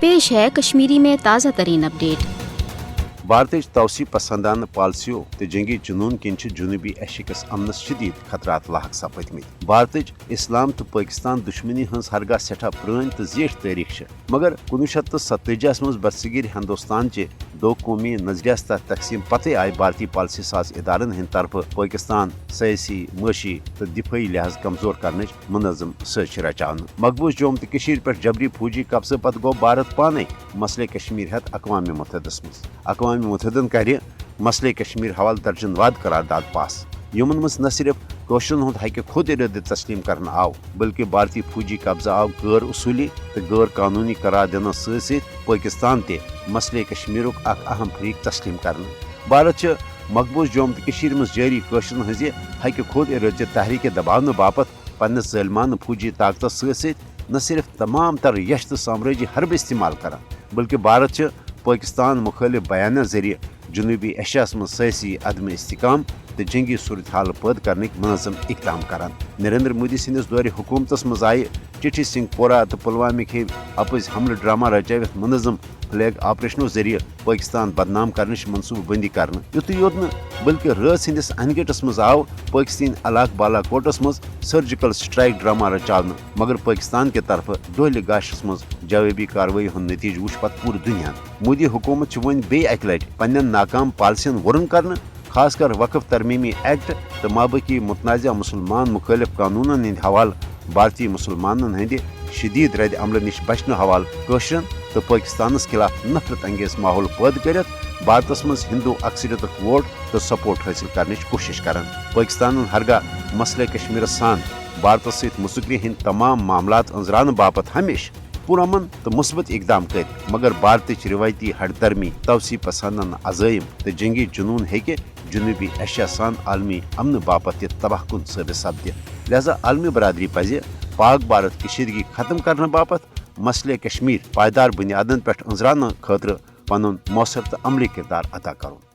पेश है कश्मीरी में ताज़ा तरीन अपडेट। भारत तवसी पसंदाना पॉलिसियों तो जंगी जुनून किन जुनूबी एशियस अमनस शदीद खतरात लाक सपदमित। भारत इस्लाम तो पाकिस्तान दुश्मनी हज हरगा सठा पुरान तो जेठ तारीख मगर 1947 मज बरसगीर हिंदुस्तान चे दो कौमी नजरियास तहत तकसीम पते आय भारतीय पॉलिसी साज इदारन हंद तरफ पाकिस्तान सयासी मशी तो दिफाई लिहाज कमजोर करने मुनज़म सच रचान। मकबूज जोम तो पे जबरी फौजी कब्जे पत गो भारत पाने मसले कश्मीर हेत अक़वाम मुत्तहिदा मज। अक़वाम मुत्तहिदन कर मसले कश्मीर हवाल दर्जनवाद करारदाद पास यमन मज न सिर्फ कौशन हूं हक खुद इरादे तस्लीम करना आव बल्कि भारतीय फौजी कब्जा आव गैर उसूली तो गैर कानूनी करार देना सत पाकिस्तान ते मसले कश्मीर अहम फरीक तस्लीम करना। भारत मकबूज जोम तो मज जारी कौशन हज हक खुद इरादे तहरीक दबाव बापत पन्नस ज़ालिमाना फौजी ताकत सत न सिर्फ तमाम तर यश तो साम्राज्य हरब इस्तेमाल कर बल्कि भारत पाकिस्तान मुखालिफ बयान जरिए जनूबी एशिया मज सयासी अदम इस्तिकाम तो जंगी सूरत हाल पैद करने मुनज़म इकदाम करान। नरेंद्र मोदी सदिस दौर हुकूमत मज आय चिट्ठी सिंहपोरा तो पुलवामिक अपज हमल ड्रामा रचावित मुनज़म फ्लैग ऑपरेशनों जरिए पाकिस्तान बदनाम करने मनसूबबंदी कर युत योत न बल्कि रात सदिस अनगेटस मज आव पाकिस्तान इलाक बालाकोटस मज सर्जिकल स्ट्राइक ड्रामा रचान मगर पाकिस्तान के तरफ दोहल गाशस मज जवाबी कार्रवाई हूं नतीज वुच पत पूरे दुनिया। मोदी हुकूमत वन बे अक लट पन्न नाकाम पॉलिसियन वरुन कर खासकर वक्फ तरमीमी एक्ट तो माबकी मुतनाज़ा मुसलमान मुखालिफ कानूनन हंद हवाल भारतीय मुसलमानन हंद शदीद रद्द अमल नश बचन हवाल कशरन तो पाकिस्तान खिलाफ नफरत अंगेज माहौल पैद कर भारत मज हिंदू अक्सरियत वोट तो सपोर्ट हासिल करने कोशिश कर पाकिस्तान हरगा मसले कश्मीर सान भारत सत मुसगरी हंद तमाम मामलात अंजरान बापत हमेशा पुरअमन तो मुस्बत इकदाम कर मगर भारत रिवायती हड़दर्मी तवसी पसंदन अजाइम तो जंगी जुनून हेके जनूबी एशिया सान आलमी अमन बापत तबाह कुन साबित सपद। लिहाजा आलमी बरदरी पज पाक भारत कशीदगी खत्म करने बापत मसले कश्मीर पायदार बुनियादन पे अंजरान खतर पन मौसर तो अमली किरदार अदा कर।